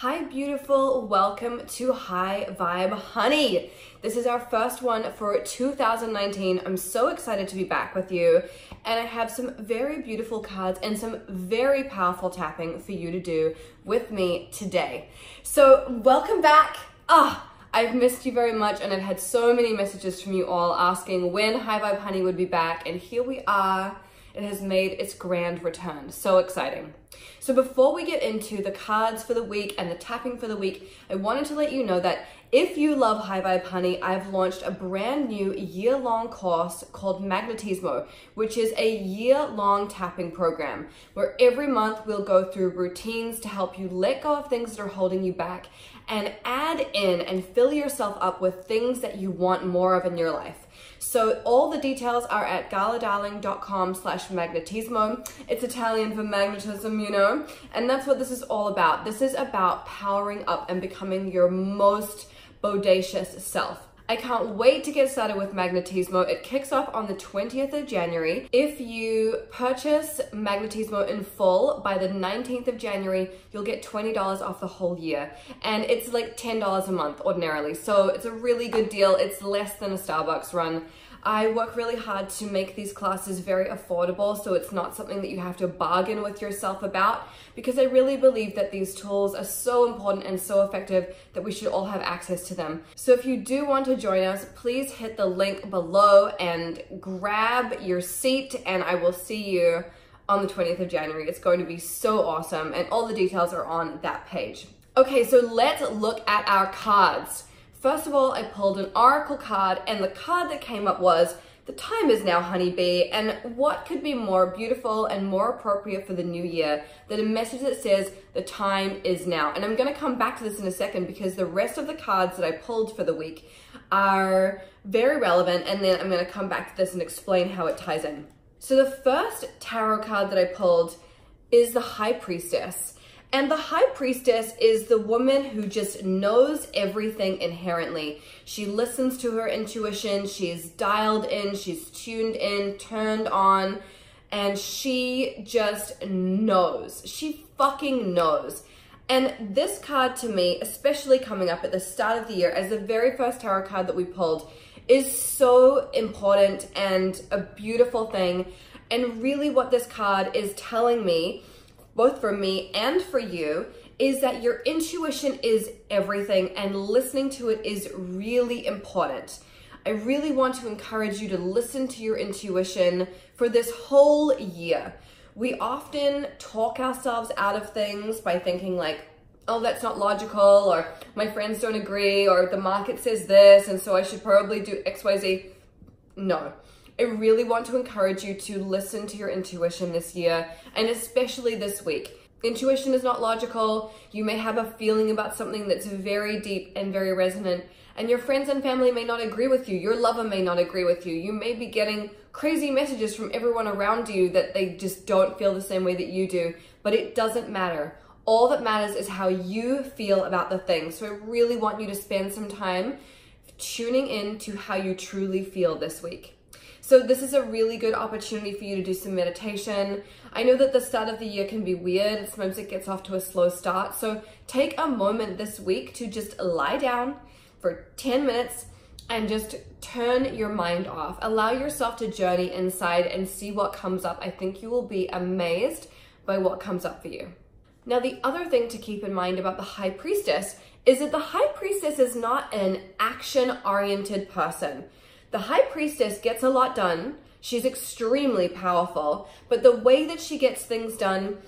Hi beautiful, welcome to High Vibe Honey. This is our first one for 2019. I'm so excited to be back with you, and I have some very beautiful cards and some very powerful tapping for you to do with me today. So welcome back. I've missed you very much, and I've had so many messages from you all asking when High Vibe Honey would be back, and here we are. It has made its grand return. So exciting. So before we get into the cards for the week and the tapping for the week, I wanted to let you know that if you love High Vibe Honey, I've launched a brand new year-long course called Magnetismo, which is a year-long tapping program where every month we'll go through routines to help you let go of things that are holding you back and add in and fill yourself up with things that you want more of in your life. So all the details are at galadarling.com/magnetismo. It's Italian for magnetism, you know, and that's what this is all about. This is about powering up and becoming your most bodacious self. I can't wait to get started with Magnetismo. It kicks off on the 20th of January. If you purchase Magnetismo in full by the 19th of January, you'll get $20 off the whole year. And it's like $10 a month ordinarily. So it's a really good deal. It's less than a Starbucks run. I work really hard to make these classes very affordable, so it's not something that you have to bargain with yourself about, because I really believe that these tools are so important and so effective that we should all have access to them. So if you do want to join us, please hit the link below and grab your seat, and I will see you on the 20th of January. It's going to be so awesome, and all the details are on that page. Okay, so let's look at our cards. First of all, I pulled an oracle card, and the card that came up was, "The time is now, honeybee." And what could be more beautiful and more appropriate for the new year than a message that says, the time is now? And I'm gonna come back to this in a second because the rest of the cards that I pulled for the week are very relevant, and then I'm gonna come back to this and explain how it ties in. So the first tarot card that I pulled is the High Priestess. And the High Priestess is the woman who just knows everything inherently. She listens to her intuition, she's dialed in, she's tuned in, turned on, and she just knows. She fucking knows. And this card to me, especially coming up at the start of the year as the very first tarot card that we pulled, is so important and a beautiful thing. And really what this card is telling me, both for me and for you, is that your intuition is everything, and listening to it is really important. I really want to encourage you to listen to your intuition for this whole year. We often talk ourselves out of things by thinking like, oh, that's not logical, or my friends don't agree, or the market says this, and so I should probably do XYZ. No. I really want to encourage you to listen to your intuition this year, and especially this week. Intuition is not logical. You may have a feeling about something that's very deep and very resonant, and your friends and family may not agree with you. Your lover may not agree with you. You may be getting crazy messages from everyone around you that they just don't feel the same way that you do, but it doesn't matter. All that matters is how you feel about the thing. So I really want you to spend some time tuning in to how you truly feel this week. So this is a really good opportunity for you to do some meditation. I know that the start of the year can be weird. Sometimes it gets off to a slow start. So take a moment this week to just lie down for 10 minutes and just turn your mind off. Allow yourself to journey inside and see what comes up. I think you will be amazed by what comes up for you. Now, the other thing to keep in mind about the High Priestess is that the High Priestess is not an action-oriented person. The High Priestess gets a lot done. She's extremely powerful, but the way that she gets things done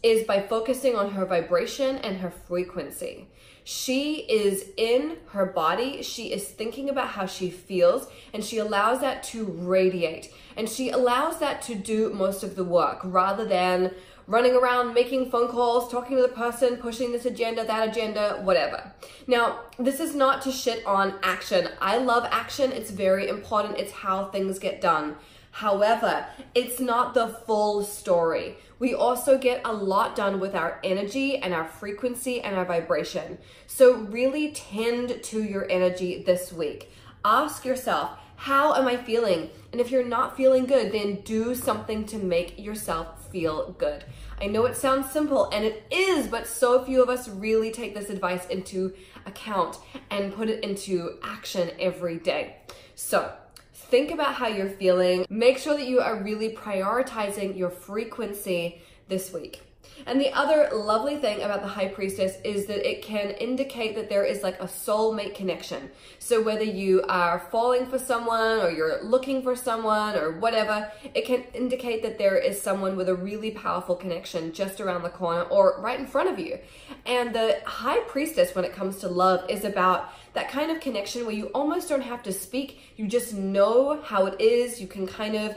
is by focusing on her vibration and her frequency. She is in her body, she is thinking about how she feels, and she allows that to radiate. And she allows that to do most of the work, rather than running around, making phone calls, talking to the person, pushing this agenda, that agenda, whatever. Now, this is not to shit on action. I love action. It's very important. It's how things get done. However, it's not the full story. We also get a lot done with our energy and our frequency and our vibration. So really tend to your energy this week. Ask yourself, how am I feeling? And if you're not feeling good, then do something to make yourself feel good. I know it sounds simple, and it is, but so few of us really take this advice into account and put it into action every day. So think about how you're feeling. Make sure that you are really prioritizing your frequency this week. And the other lovely thing about the High Priestess is that it can indicate that there is like a soulmate connection. So whether you are falling for someone or you're looking for someone or whatever, it can indicate that there is someone with a really powerful connection just around the corner or right in front of you. And the High Priestess, when it comes to love, is about that kind of connection where you almost don't have to speak. You just know how it is. You can kind of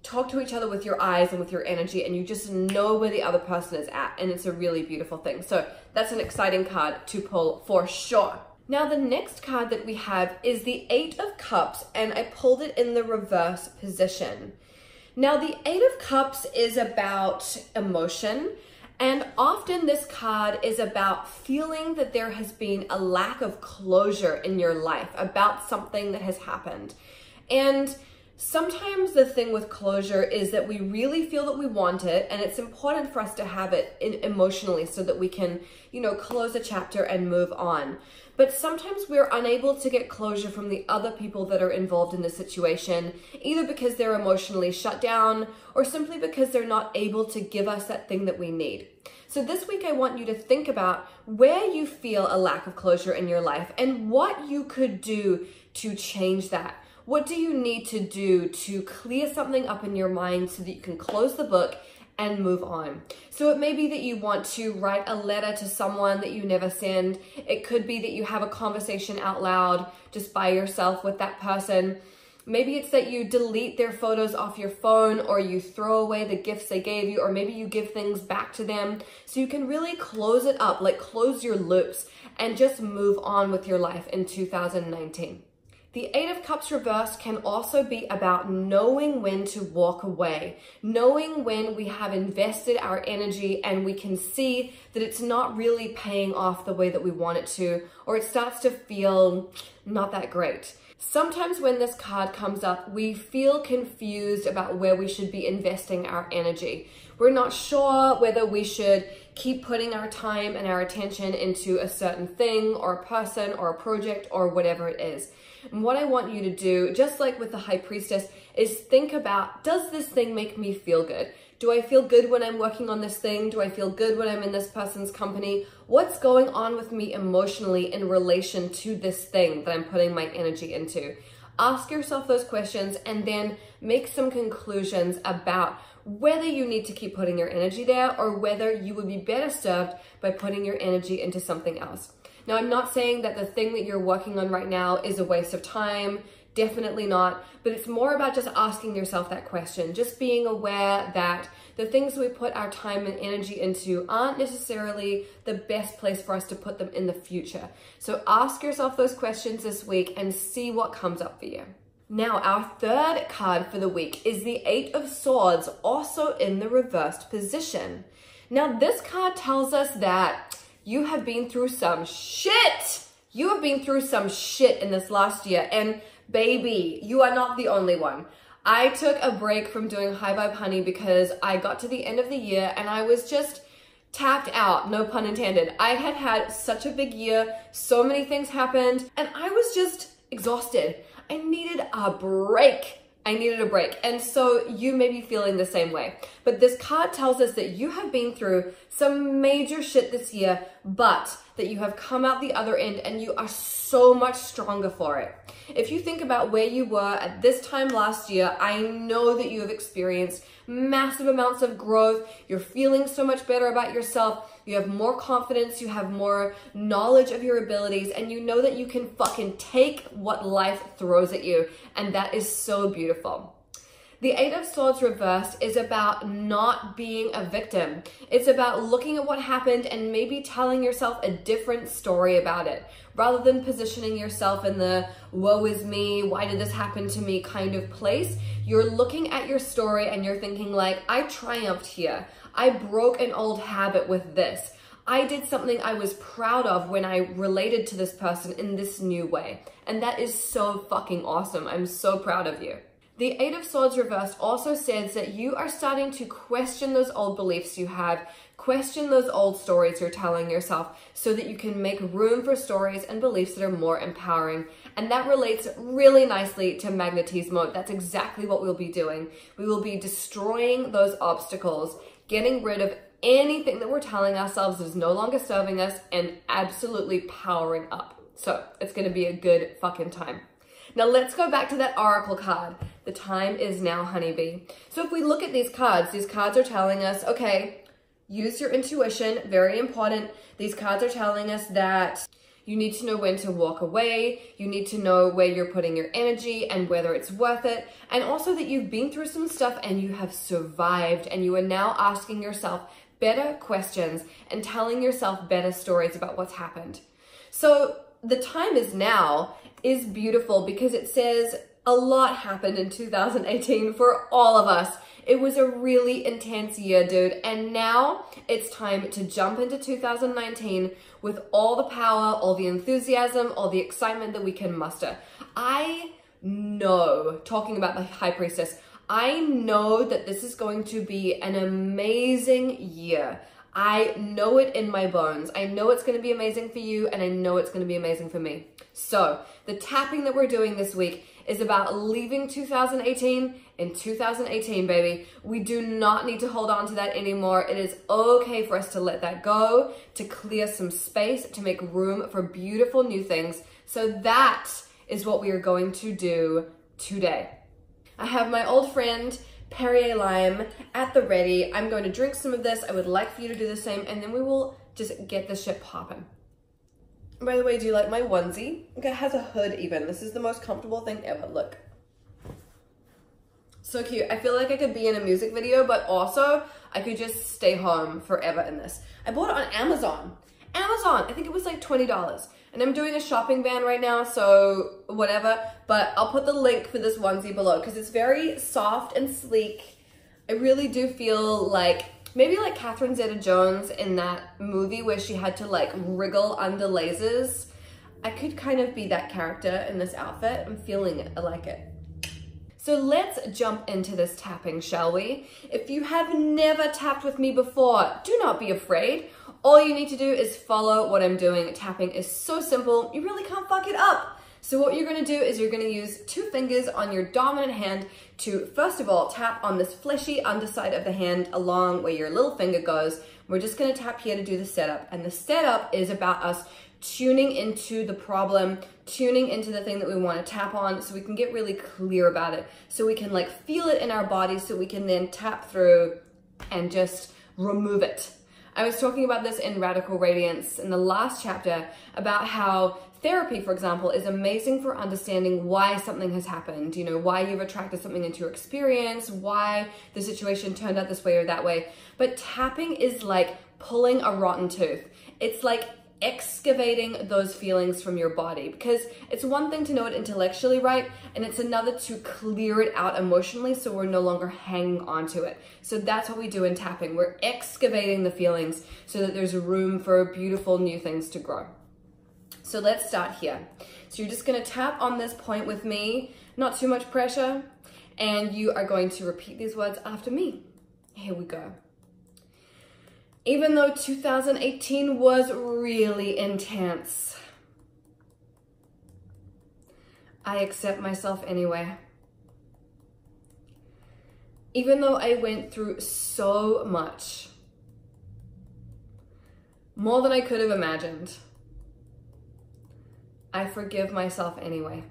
talk to each other with your eyes and with your energy, and you just know where the other person is at, and it's a really beautiful thing. So that's an exciting card to pull for sure. Now the next card that we have is the Eight of Cups, and I pulled it in the reverse position. Now the Eight of Cups is about emotion, and often this card is about feeling that there has been a lack of closure in your life about something that has happened. And sometimes the thing with closure is that we really feel that we want it, and it's important for us to have it emotionally so that we can, you know, close a chapter and move on. But sometimes we're unable to get closure from the other people that are involved in the situation, either because they're emotionally shut down or simply because they're not able to give us that thing that we need. So this week I want you to think about where you feel a lack of closure in your life and what you could do to change that. What do you need to do to clear something up in your mind so that you can close the book and move on? So it may be that you want to write a letter to someone that you never send. It could be that you have a conversation out loud just by yourself with that person. Maybe it's that you delete their photos off your phone, or you throw away the gifts they gave you, or maybe you give things back to them so you can really close it up, like close your loops and just move on with your life in 2019. The Eight of Cups reversed can also be about knowing when to walk away, knowing when we have invested our energy and we can see that it's not really paying off the way that we want it to, or it starts to feel not that great. Sometimes when this card comes up, we feel confused about where we should be investing our energy. We're not sure whether we should keep putting our time and our attention into a certain thing or a person or a project or whatever it is. And what I want you to do, just like with the High Priestess, is think about, does this thing make me feel good? Do I feel good when I'm working on this thing? Do I feel good when I'm in this person's company? What's going on with me emotionally in relation to this thing that I'm putting my energy into? Ask yourself those questions and then make some conclusions about whether you need to keep putting your energy there or whether you would be better served by putting your energy into something else. Now, I'm not saying that the thing that you're working on right now is a waste of time. Definitely not. But it's more about just asking yourself that question, just being aware that the things we put our time and energy into aren't necessarily the best place for us to put them in the future. So ask yourself those questions this week and see what comes up for you. Now, our third card for the week is the Eight of Swords, also in the reversed position. Now, this card tells us that you have been through some shit. You have been through some shit in this last year, and baby, you are not the only one. I took a break from doing High Vibe Honey because I got to the end of the year and I was just tapped out, no pun intended. I had had such a big year, so many things happened, and I was just exhausted. I needed a break. And so you may be feeling the same way. But this card tells us that you have been through some major shit this year, but that you have come out the other end and you are so much stronger for it. If you think about where you were at this time last year, I know that you have experienced massive amounts of growth. You're feeling so much better about yourself. You have more confidence, you have more knowledge of your abilities, and you know that you can fucking take what life throws at you, and that is so beautiful. The Eight of Swords reversed is about not being a victim. It's about looking at what happened and maybe telling yourself a different story about it. Rather than positioning yourself in the woe is me, why did this happen to me kind of place, you're looking at your story and you're thinking like, I triumphed here. I broke an old habit with this. I did something I was proud of when I related to this person in this new way. And that is so fucking awesome. I'm so proud of you. The Eight of Swords reversed also says that you are starting to question those old beliefs you had, question those old stories you're telling yourself so that you can make room for stories and beliefs that are more empowering. And that relates really nicely to magnetismo. That's exactly what we'll be doing. We will be destroying those obstacles, getting rid of anything that we're telling ourselves that is no longer serving us, and absolutely powering up. So it's going to be a good fucking time. Now let's go back to that oracle card. The time is now, honeybee. So if we look at these cards are telling us, okay, use your intuition, very important. These cards are telling us that you need to know when to walk away. You need to know where you're putting your energy and whether it's worth it. And also that you've been through some stuff and you have survived, and you are now asking yourself better questions and telling yourself better stories about what's happened. So the time is now is beautiful because it says a lot happened in 2018 for all of us. It was a really intense year, dude. And now it's time to jump into 2019 with all the power, all the enthusiasm, all the excitement that we can muster. I know, talking about the High Priestess, I know that this is going to be an amazing year. I know it in my bones. I know it's going to be amazing for you, and I know it's going to be amazing for me. So the tapping that we're doing this week is about leaving 2018 in 2018, baby. We do not need to hold on to that anymore. It is okay for us to let that go, to clear some space, to make room for beautiful new things. So that is what we are going to do today. I have my old friend Perrier Lime at the ready. I'm going to drink some of this. I would like for you to do the same, and then we will just get this shit popping. By the way, do you like my onesie? It has a hood even. This is the most comfortable thing ever. Look. So cute. I feel like I could be in a music video, but also I could just stay home forever in this. I bought it on Amazon. I think it was like $20. And I'm doing a shopping ban right now, so whatever. But I'll put the link for this onesie below because it's very soft and sleek. I really do feel like, maybe like Catherine Zeta-Jones in that movie where she had to like wriggle under lasers. I could kind of be that character in this outfit. I'm feeling it. I like it. So let's jump into this tapping, shall we? If you have never tapped with me before, do not be afraid. All you need to do is follow what I'm doing. Tapping is so simple, you really can't fuck it up. So what you're gonna do is you're gonna use 2 fingers on your dominant hand to, first of all, tap on this fleshy underside of the hand along where your little finger goes. We're just gonna tap here to do the setup. And the setup is about us tuning into the problem, tuning into the thing that we wanna tap on so we can get really clear about it. So we can like feel it in our body so we can then tap through and just remove it. I was talking about this in Radical Radiance in the last chapter about how therapy, for example, is amazing for understanding why something has happened, you know, why you've attracted something into your experience, why the situation turned out this way or that way. But tapping is like pulling a rotten tooth. It's like excavating those feelings from your body, because it's one thing to know it intellectually, right? And it's another to clear it out emotionally so we're no longer hanging on to it. So that's what we do in tapping. We're excavating the feelings so that there's room for beautiful new things to grow. So let's start here. So you're just gonna tap on this point with me, not too much pressure, and you are going to repeat these words after me. Here we go. Even though 2018 was really intense, I accept myself anyway. Even though I went through so much, more than I could have imagined, I forgive myself anyway.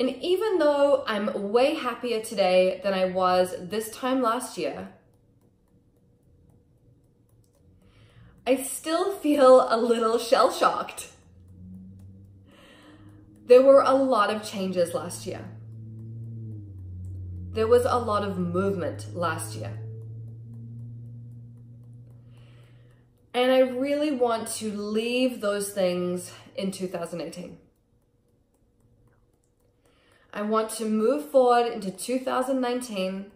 And even though I'm way happier today than I was this time last year, I still feel a little shell-shocked. There were a lot of changes last year. There was a lot of movement last year. And I really want to leave those things in 2018. I want to move forward into 2019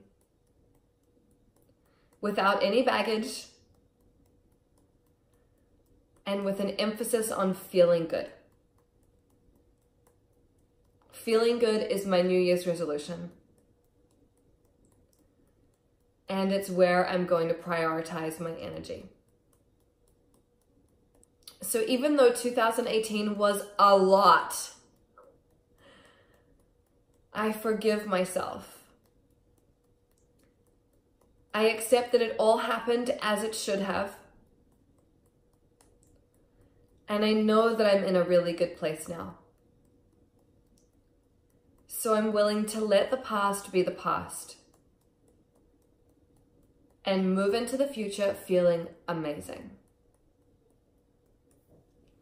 without any baggage and with an emphasis on feeling good. Feeling good is my New Year's resolution. And it's where I'm going to prioritize my energy. So even though 2018 was a lot, I forgive myself. I accept that it all happened as it should have. And I know that I'm in a really good place now. So I'm willing to let the past be the past and move into the future feeling amazing.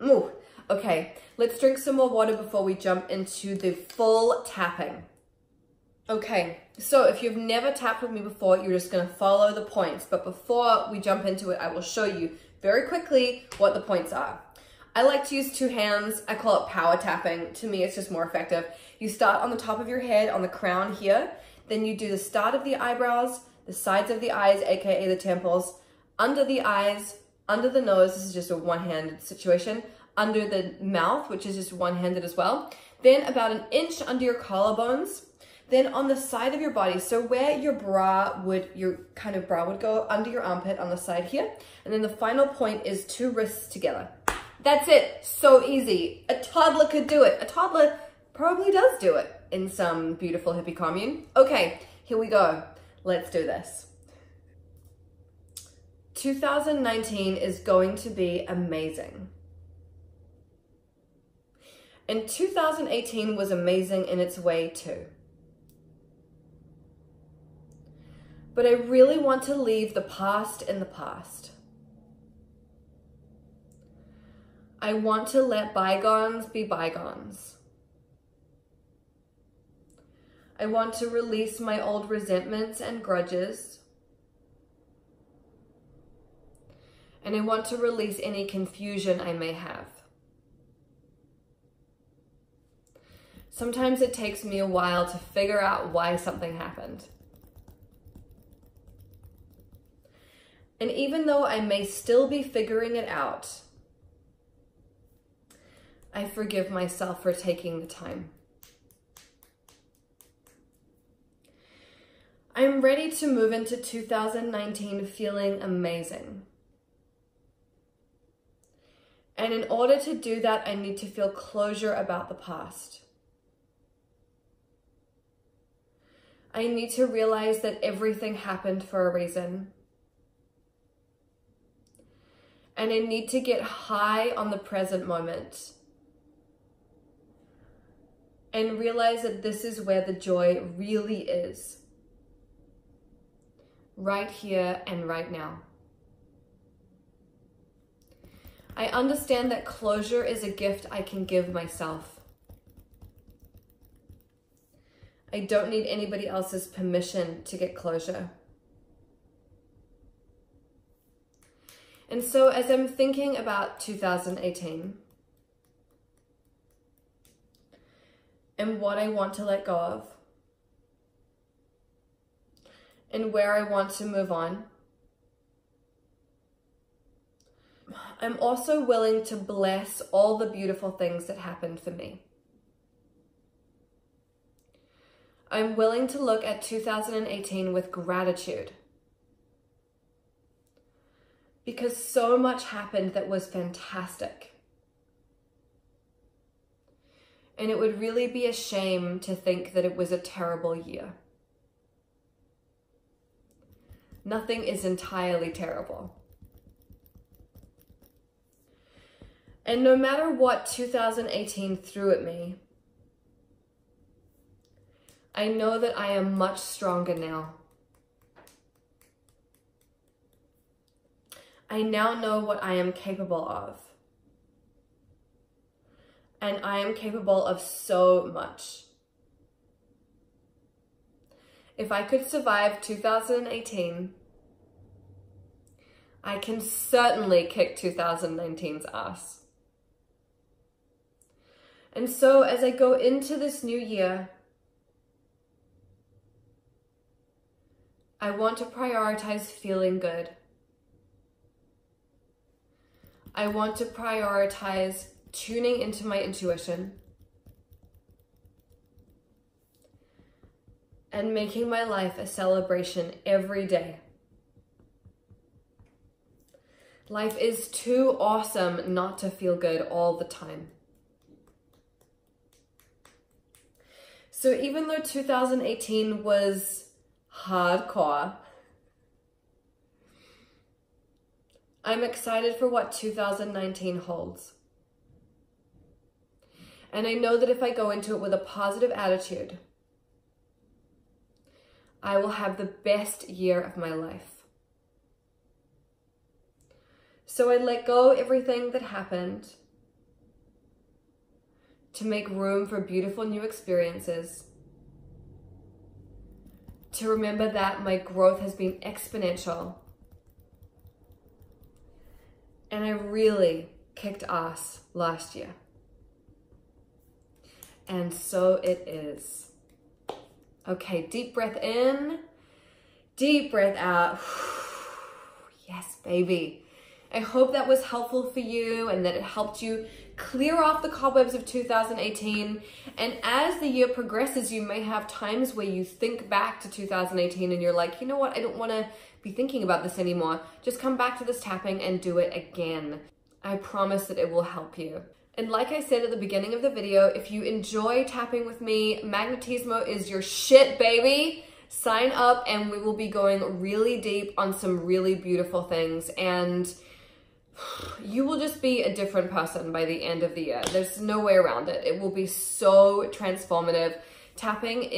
Ooh, okay, let's drink some more water before we jump into the full tapping. Okay, so if you've never tapped with me before, you're just gonna follow the points. But before we jump into it, I will show you very quickly what the points are. I like to use two hands. I call it power tapping. To me, it's just more effective. You start on the top of your head, on the crown here. Then you do the start of the eyebrows, the sides of the eyes, aka the temples, under the eyes, under the nose. This is just a one-handed situation. Under the mouth, which is just one-handed as well. Then about an inch under your collarbones. Then on the side of your body, so where your bra would go under your armpit on the side here. And then the final point is two wrists together. That's it. So easy. A toddler could do it. A toddler probably does do it in some beautiful hippie commune. Okay, here we go. Let's do this. 2019 is going to be amazing. And 2018 was amazing in its way too. But I really want to leave the past in the past. I want to let bygones be bygones. I want to release my old resentments and grudges. And I want to release any confusion I may have. Sometimes it takes me a while to figure out why something happened. And even though I may still be figuring it out, I forgive myself for taking the time. I'm ready to move into 2019 feeling amazing. And in order to do that, I need to feel closure about the past. I need to realize that everything happened for a reason. And I need to get high on the present moment and realize that this is where the joy really is. Right here and right now. I understand that closure is a gift I can give myself. I don't need anybody else's permission to get closure. And so as I'm thinking about 2018 and what I want to let go of and where I want to move on, I'm also willing to bless all the beautiful things that happened for me. I'm willing to look at 2018 with gratitude. Because so much happened that was fantastic. And it would really be a shame to think that it was a terrible year. Nothing is entirely terrible. And no matter what 2018 threw at me, I know that I am much stronger now. I now know what I am capable of. And I am capable of so much. If I could survive 2018, I can certainly kick 2019's ass. And so as I go into this new year, I want to prioritize feeling good. I want to prioritize tuning into my intuition. and making my life a celebration every day. Life is too awesome not to feel good all the time. So even though 2018 was hardcore, I'm excited for what 2019 holds. And I know that if I go into it with a positive attitude, I will have the best year of my life. So I let go of everything that happened to make room for beautiful new experiences, to remember that my growth has been exponential, and I really kicked ass last year. And so it is. Okay, deep breath in, deep breath out. Yes, baby. I hope that was helpful for you and that it helped you clear off the cobwebs of 2018. And as the year progresses, you may have times where you think back to 2018 and you're like, you know what, I don't want to be thinking about this anymore. Just come back to this tapping and do it again. I promise that it will help you. And like I said at the beginning of the video, if you enjoy tapping with me, Magnetismo is your shit, baby. Sign up and we will be going really deep on some really beautiful things. And you will just be a different person by the end of the year. There's no way around it. It will be so transformative. Tapping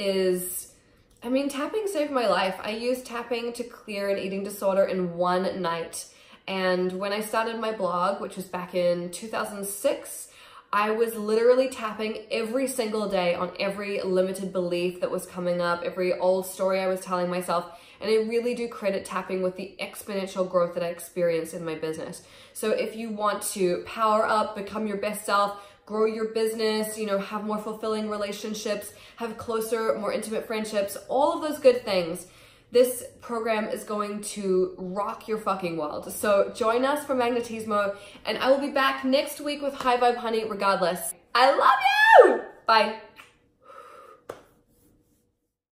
saved my life. I used tapping to clear an eating disorder in one night. And when I started my blog, which was back in 2006, I was literally tapping every single day on every limited belief that was coming up, every old story I was telling myself. And I really do credit tapping with the exponential growth that I experienced in my business. So if you want to power up, become your best self, grow your business, have more fulfilling relationships, have closer, more intimate friendships, all of those good things, this program is going to rock your fucking world. So join us for Magnetismo, and I will be back next week with High Vibe Honey regardless. I love you! Bye.